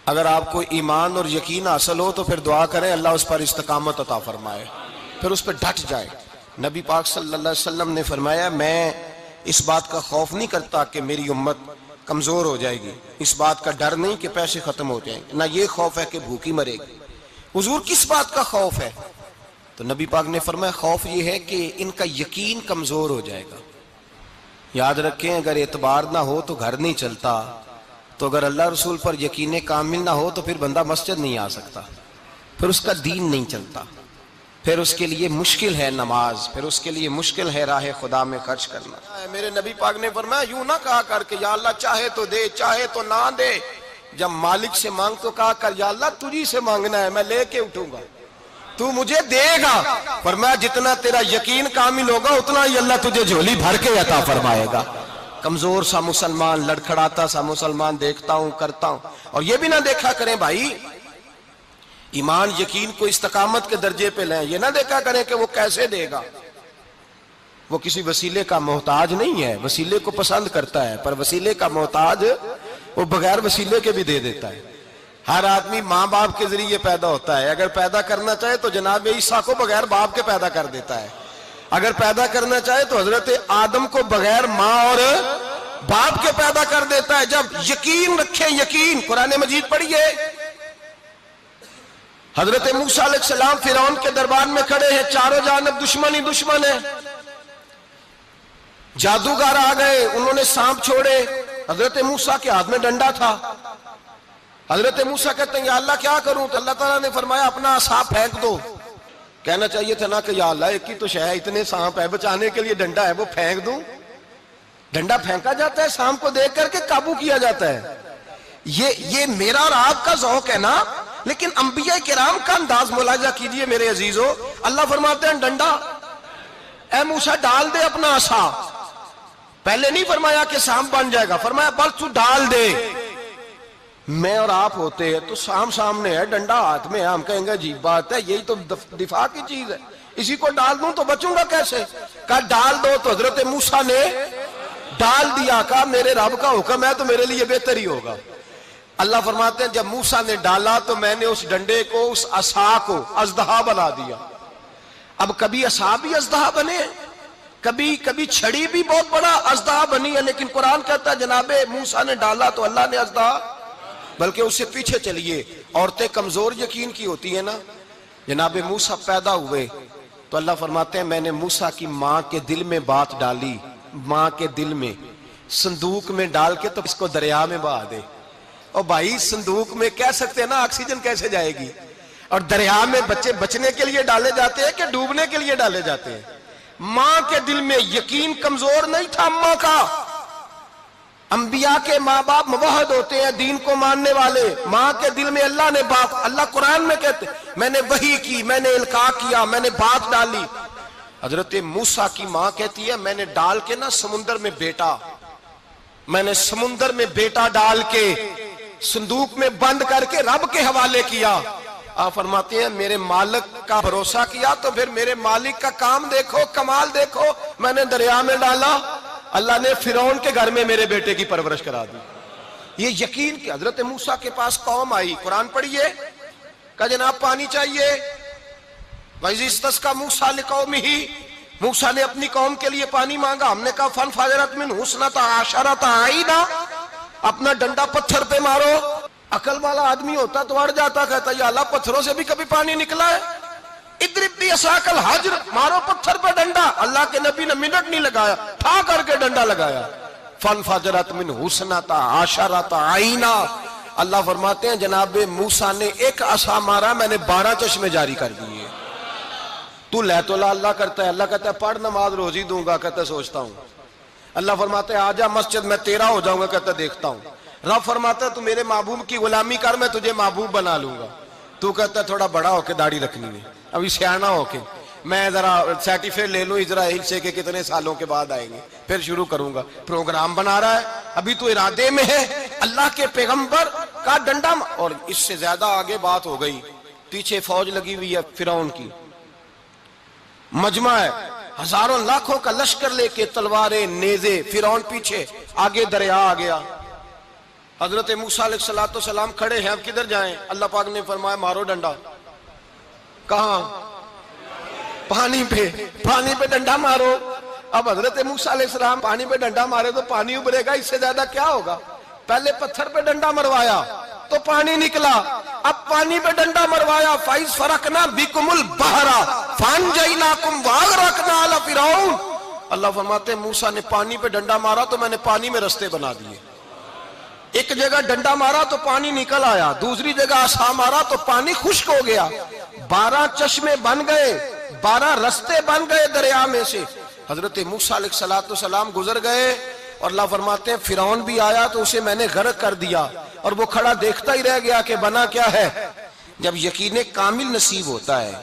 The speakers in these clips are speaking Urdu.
اگر آپ کو ایمان اور یقین حاصل ہو تو پھر دعا کریں اللہ اس پر استقامت عطا فرمائے، پھر اس پہ ڈٹ جائے۔ نبی پاک صلی اللہ علیہ وسلم نے فرمایا میں اس بات کا خوف نہیں کرتا کہ میری امت کمزور ہو جائے گی، اس بات کا ڈر نہیں کہ پیسے ختم ہو جائیں گے، نہ یہ خوف ہے کہ بھوکی مرے گی۔ حضور کس بات کا خوف ہے؟ تو نبی پاک نے فرمایا خوف یہ ہے کہ ان کا یقین کمزور ہو جائے گا۔ یاد رکھیں اگر اعتبار نہ ہو تو گھر نہیں چلتا، تو اگر اللہ رسول پر یقین کامل نہ ہو تو پھر بندہ مسجد نہیں آ سکتا، پھر اس کا دین نہیں چلتا، پھر اس کے لیے مشکل ہے نماز، پھر اس کے لیے مشکل ہے راہ خدا میں خرچ کرنا۔ میرے نبی پاک نے فرمایا یوں نہ کہا کر کہ یا اللہ چاہے تو دے چاہے تو نہ دے، جب مالک سے مانگ تو کہا کر یا اللہ تجھی سے مانگنا ہے، میں لے کے اٹھوں گا، تو مجھے دے گا۔ فرمایا جتنا تیرا یقین کامل ہوگا اتنا ہی اللہ تجھے جھولی بھر کے عطا فرمائے گا۔ کمزور سا مسلمان، لڑکھڑاتا سا مسلمان دیکھتا ہوں کرتا ہوں، اور یہ بھی نہ دیکھا کریں بھائی ایمان یقین کو استقامت کے درجے پہ لیں، یہ نہ دیکھا کریں کہ وہ کیسے دے گا، وہ کسی وسیلے کا محتاج نہیں ہے، وسیلے کو پسند کرتا ہے، پر وسیلے کا محتاج وہ بغیر وسیلے کے بھی دے دیتا ہے۔ ہر آدمی ماں باپ کے ذریعے پیدا ہوتا ہے، اگر پیدا کرنا چاہے تو جناب عیسیٰ کو بغیر باپ کے پیدا کر دیتا ہے، اگر پیدا کرنا چاہے تو حضرت آدم کو بغیر ماں اور باپ کے پیدا کر دیتا ہے۔ جب یقین رکھیں، یقین قرآن مجید پڑھیے، حضرت موسیٰ علیہ السلام فرعون کے دربار میں کھڑے ہیں، چاروں جانب دشمن ہی دشمن ہے، جادوگر آ گئے، انہوں نے سانپ چھوڑے، حضرت موسیٰ کے ہاتھ میں ڈنڈا تھا، حضرت موسیٰ کہتے ہیں یا اللہ کیا کروں؟ تو اللہ تعالیٰ نے فرمایا اپنا عصا پھینک دو۔ کہنا چاہیے تھا نا کہ یا اللہ ایک ہی تو شے ہے، اتنے سانپ ہے، بچانے کے لیے ڈنڈا ہے وہ پھینک دوں؟ ڈنڈا پھینکا جاتا ہے، سانپ کو دیکھ کر کے قابو کیا جاتا ہے۔ یہ میرا اور آپ کا ذوق ہے نا، لیکن انبیاء کرام کا انداز ملاحظہ کیجئے میرے عزیزو۔ اللہ فرماتے ہیں ڈنڈا اے موسیٰ ڈال دے اپنا عصا، پہلے نہیں فرمایا کہ سانپ بن جائے گا، فرمایا بس تو ڈال دے۔ میں اور آپ ہوتے ہیں تو سامنے ہے، ڈنڈا ہاتھ میں ہے، ہم کہیں گے عجیب بات ہے، یہی تو دفاع کی چیز ہے، اسی کو ڈال دوں تو بچوں گا کیسے؟ کہا ڈال دو، تو حضرت موسیٰ نے ڈال دیا، کہا میرے رب کا حکم ہے تو میرے لیے بہتر ہی ہوگا۔ اللہ فرماتے ہیں جب موسیٰ نے ڈالا تو میں نے اس ڈنڈے کو، اس عصا کو اژدہا بنا دیا۔ اب کبھی عصا بھی اژدہا بنے، کبھی چھڑی بھی بہت بڑا اژدہا بنی ہے، لیکن قرآن کہتا ہے جناب موسیٰ نے ڈالا تو اللہ نے اژدہا، بلکہ اس سے پیچھے چلیے، عورتیں کمزور یقین کی ہوتی ہیں نا، جناب موسیٰ پیدا ہوئے تو اللہ فرماتے ہیں میں نے موسیٰ کی ماں کے دل میں بات ڈالی، ماں کے دل میں صندوق میں ڈال کے تو اس کو دریا میں بہا دے۔ اور بھائی صندوق میں کہہ سکتے ہیں نا آکسیجن کیسے جائے گی، اور دریا میں بچے بچنے کے لیے ڈالے جاتے ہیں کہ ڈوبنے کے لیے ڈالے جاتے ہیں؟ ماں کے دل میں یقین کمزور نہیں تھا اماں کا۔ انبیاء کے ماں باپ موحد ہوتے ہیں، دین کو ماننے والے، ماں کے دل میں اللہ نے باپ، اللہ قرآن میں کہتے میں نے وحی کی، میں نے القاء کیا، میں نے بات ڈالی۔ حضرت موسیٰ کی ماں کہتی ہے میں نے ڈال کے نا سمندر میں بیٹا، میں نے سمندر میں بیٹا ڈال کے صندوق میں بند کر کے رب کے حوالے کیا۔ آپ فرماتے ہیں میرے مالک کا بھروسہ کیا تو پھر میرے مالک کا کام دیکھو، کمال دیکھو، میں نے دریا میں ڈالا، اللہ نے فرعون کے گھر میں میرے بیٹے کی پرورش کرا دی۔ یہ یقین کہ حضرت موسیٰ کے پاس قوم آئی، قرآن پڑھیے، کہا جناب پانی چاہیے، وَإِذِ اسْتَسْقَىٰ مُوسَىٰ لِقَوْمِهِ، موسیٰ نے اپنی قوم کے لیے پانی مانگا، ہم نے کہا فَانْفَجَرَتْ مِنْهُ اثْنَتَا عَشَرَةَ عَيْنًا، اپنا ڈنڈا پتھر پہ مارو۔ عقل والا آدمی ہوتا تو اڑ جاتا، کہتا یا اللہ پتھروں سے بھی کبھی پانی نکلا ہے؟ اضرب بعصاک الحجر، مارو پتھر پہ ڈنڈا۔ اللہ کے نبی نے منٹ نہیں لگایا، ٹھا کر کے ڈنڈا لگایا، فانفجرت منہ اثنتا عشرۃ عینا۔ اللہ فرماتے ہیں جناب موسیٰ نے ایک عصا مارا، میں نے 12 چشمے جاری کر دیے۔ تو لے تو لا اللہ کرتا ہے، اللہ کہتا ہے پڑھ نماز روزی دوں گا، کہتا ہے سوچتا ہوں۔ اللہ فرماتا ہے آجا مسجد میں تیرا ہو جاؤں گا، کہتا ہے دیکھتا ہوں۔ رب فرماتا ہے تو میرے محبوب کی غلامی کر، میں تجھے محبوب بنا لوں گا۔ تو کہتا ہے تھوڑا بڑا ہو کے داڑھی رکھنی ہے، ابھی سیانا ہو کے میں ذرا سرٹیفکیٹ لے لوں اسرائیل سے کہ کتنے سالوں کے بعد آئیں گے، پھر شروع کروں گا۔ پروگرام بنا رہا ہے، ابھی تو ارادے میں ہے۔ اللہ کے پیغمبر کا ڈنڈا، اور اس سے زیادہ آگے بات ہو گئی، پیچھے فوج لگی ہوئی ہے فرعون کی، مجمع ہے، ہزاروں لاکھوں کا لشکر لے کے، تلواریں نیزے، فرعون پیچھے، آگے دریا آ گیا۔ حضرت موسیٰ علیہ السلام کھڑے ہیں، اب کدھر جائیں؟ اللہ پاک نے فرمایا مارو ڈنڈا۔ کہاں؟ پانی پہ ڈنڈا مارو۔ اب حضرت موسیٰ علیہ السلام پانی پہ ڈنڈا مارے تو پانی ابھرے گا، اس سے زیادہ کیا ہوگا؟ پہلے پتھر پہ ڈنڈا مروایا تو پانی نکلا، اب پانی پہ ڈنڈا مروایا، فَإِذْ فَرَقْنَا بِكُمُ الْبَحْرَ فَأَنْجَيْنَاكُمْ وَأَغْرَقْنَا آلَ فِرْعَوْنَ۔ اللہ فرماتے ہیں موسیٰ نے پانی پہ ڈنڈا مارا تو میں نے پانی میں رستے بنا دیے۔ ایک جگہ ڈنڈا مارا تو پانی نکل آیا، دوسری جگہ عصا مارا تو پانی خشک ہو گیا، 12 چشمے بن گئے، 12 رستے بن گئے دریا میں سے۔ حضرت موسیٰ علیہ السلام گزر گئے اور اللہ فرماتے ہیں فرعون بھی آیا تو اسے میں نے غرق کر دیا، اور وہ کھڑا دیکھتا ہی رہ گیا کہ بنا کیا ہے۔ جب یقین کامل نصیب ہوتا ہے،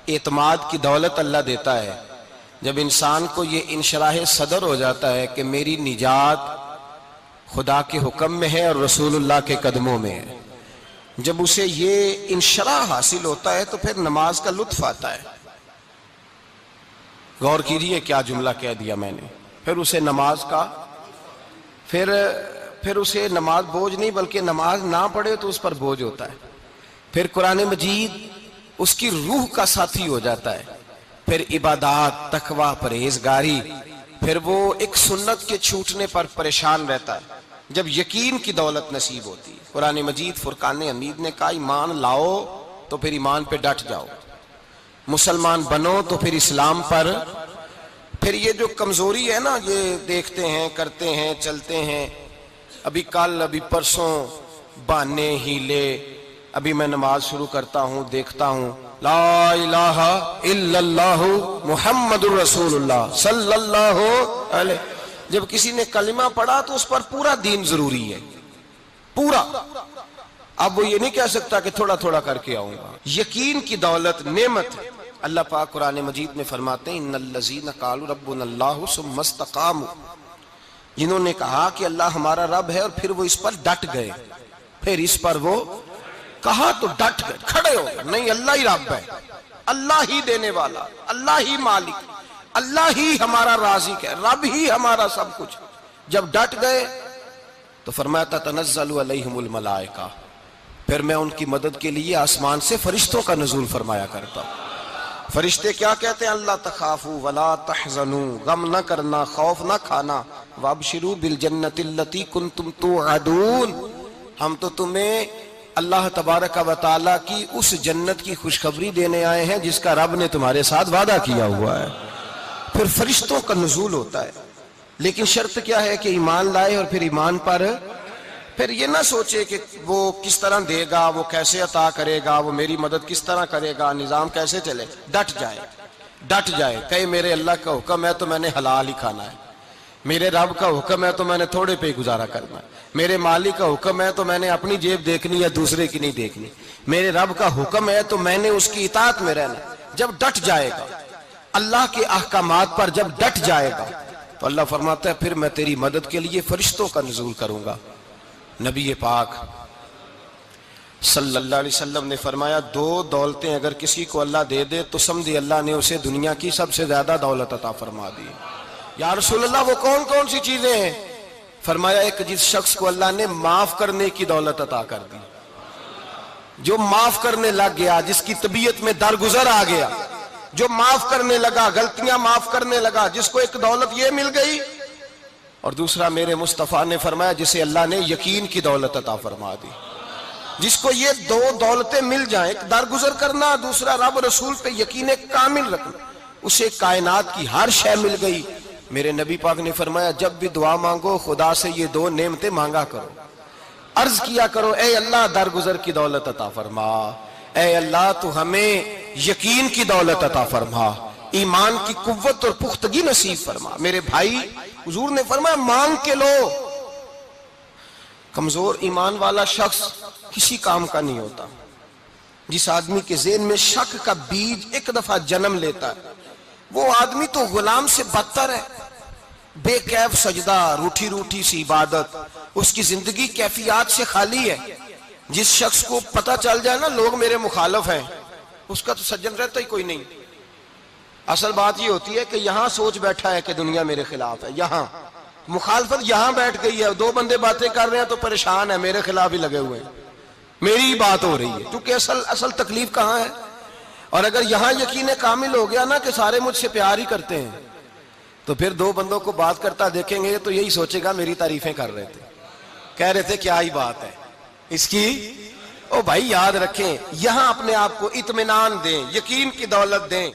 اعتماد کی دولت اللہ دیتا ہے، جب انسان کو یہ انشراح صدر ہو جاتا ہے کہ میری نجات خدا کے حکم میں ہے اور رسول اللہ کے قدموں میں ہے، جب اسے یہ انشراح حاصل ہوتا ہے تو پھر نماز کا لطف آتا ہے۔ غور کیجئے کیا جملہ کہہ دیا میں نے، پھر اسے نماز کا پھر اسے نماز بوجھ نہیں بلکہ نماز نہ پڑھے تو اس پر بوجھ ہوتا ہے، پھر قرآن مجید اس کی روح کا ساتھی ہو جاتا ہے، پھر عبادات، تقوی، پرہیزگاری، پھر وہ ایک سنت کے چھوٹنے پر پریشان رہتا ہے جب یقین کی دولت نصیب ہوتی ہے۔ قرآن مجید فرقان حمید نے کہا ایمان لاؤ تو پھر ایمان پہ ڈٹ جاؤ، مسلمان بنو تو پھر اسلام پر۔ پھر یہ جو کمزوری ہے نا، یہ دیکھتے ہیں، کرتے ہیں، چلتے ہیں، ابھی کل ابھی پرسوں بہانے ہیلے، ابھی میں نماز شروع کرتا ہوں دیکھتا ہوں لا الہ الا اللہ محمد الرسول اللہ صلی اللہ علیہ، جب کسی نے کلمہ پڑھا تو اس پر پورا دین ضروری ہے، پورا۔ اب وہ یہ نہیں کہہ سکتا کہ تھوڑا تھوڑا کر کے آؤں گا۔ یقین کی دولت نعمت ہے۔ اللہ پاک قرآن مجید میں فرماتے ہیں ان الذین قالوا ربنا اللہ ثم استقاموا، جنہوں نے کہا کہ اللہ ہمارا رب ہے اور پھر وہ اس پر ڈٹ گئے، پھر اس پر وہ کہا تو ڈٹ گئے، کھڑے ہو گئے، نہیں اللہ ہی رب ہے، اللہ ہی دینے والا، اللہ ہی مالک، اللہ ہی ہمارا رازق ہے، رب ہی ہمارا سب کچھ۔ جب ڈٹ گئے تو فرمایا تتنزل علیہم الملائکہ، پھر میں ان کی مدد کے لیے آسمان سے فرشتوں کا نزول فرمایا کرتا ہوں۔ فرشتے کیا کہتے ہیں؟ اللہ تخافوا ولا تحزنوا، غم نہ کرنا، خوف نہ کھانا، وابشروا بالجنۃ التی کنتم توعدون، ہم تو تمہیں اللہ تبارک و تعالیٰ کی اس جنت کی خوشخبری دینے آئے ہیں جس کا رب نے تمہارے ساتھ وعدہ کیا ہوا ہے۔ پھر فرشتوں کا نزول ہوتا ہے، لیکن شرط کیا ہے کہ ایمان لائے، اور پھر ایمان پر پھر یہ نہ سوچے کہ وہ کس طرح دے گا، وہ کیسے عطا کرے گا، وہ میری مدد کس طرح کرے گا، نظام کیسے چلے، ڈٹ جائے، کہے میرے اللہ کا حکم ہے تو میں نے حلال ہی کھانا ہے، میرے رب کا حکم ہے تو میں نے تھوڑے پہ گزارا کرنا ہے، میرے مالک کا حکم ہے تو میں نے اپنی جیب دیکھنی یا دوسرے کی نہیں دیکھنی، میرے رب کا حکم ہے تو میں نے اس کی اطاعت میں رہنا۔ جب ڈٹ جائے گا اللہ کے احکامات پر، جب ڈٹ جائے گا تو اللہ فرماتا ہے پھر میں تیری مدد کے لیے فرشتوں کا نزول کروں گا۔ نبی پاک صلی اللہ علیہ وسلم نے فرمایا 2 دولتیں اگر کسی کو اللہ دے دے تو سمجھے اللہ نے اسے دنیا کی سب سے زیادہ دولت عطا فرما دی۔ یا رسول اللہ وہ کون کون سی چیزیں ہیں؟ فرمایا ایک جس شخص کو اللہ نے معاف کرنے کی دولت عطا کر دی، جو معاف کرنے لگ گیا، جس کی طبیعت میں درگزر آ گیا، جو معاف کرنے لگا، غلطیاں معاف کرنے لگا، جس کو ایک دولت یہ مل گئی۔ اور دوسرا میرے مصطفیٰ نے فرمایا جسے اللہ نے یقین کی دولت عطا فرما دی، جس کو یہ 2 دولتیں مل جائیں، ایک درگزر کرنا، دوسرا رب رسول پہ یقین کامل رکھنا، اسے کائنات کی ہر شے مل گئی۔ میرے نبی پاک نے فرمایا جب بھی دعا مانگو خدا سے یہ 2 نعمتیں مانگا کرو، عرض کیا کرو اے اللہ درگزر کی دولت عطا فرما، اے اللہ تو ہمیں یقین کی دولت عطا فرما، ایمان کی قوت اور پختگی نصیب فرما۔ میرے بھائی حضور نے فرمایا مانگ کے لو۔ کمزور ایمان والا شخص کسی کام کا نہیں ہوتا۔ جس آدمی کے ذہن میں شک کا بیج ایک دفعہ جنم لیتا ہے وہ آدمی تو غلام سے بدتر ہے، بے کیف سجدہ، روٹھی روٹھی سی عبادت، اس کی زندگی کیفیات سے خالی ہے۔ جس شخص کو پتہ چل جائے نا لوگ میرے مخالف ہیں، اس کا تو سجن رہتا ہی کوئی نہیں۔ اصل بات یہ ہوتی ہے کہ یہاں سوچ بیٹھا ہے کہ دنیا میرے خلاف ہے، یہاں مخالفت یہاں بیٹھ گئی ہے، دو بندے باتیں کر رہے ہیں تو پریشان ہے، میرے خلاف ہی لگے ہوئے ہیں، میری ہی بات ہو رہی ہے، کیونکہ اصل تکلیف کہاں ہے؟ اور اگر یہاں یقین کامل ہو گیا نا کہ سارے مجھ سے پیار ہی کرتے ہیں، تو پھر دو بندوں کو بات کرتا دیکھیں گے تو یہی سوچے گا میری تعریفیں کر رہے تھے، کہہ رہے تھے کیا ہی بات ہے اس کی۔ او بھائی یاد رکھیں، یہاں اپنے آپ کو اطمینان دیں، یقین کی دولت دیں۔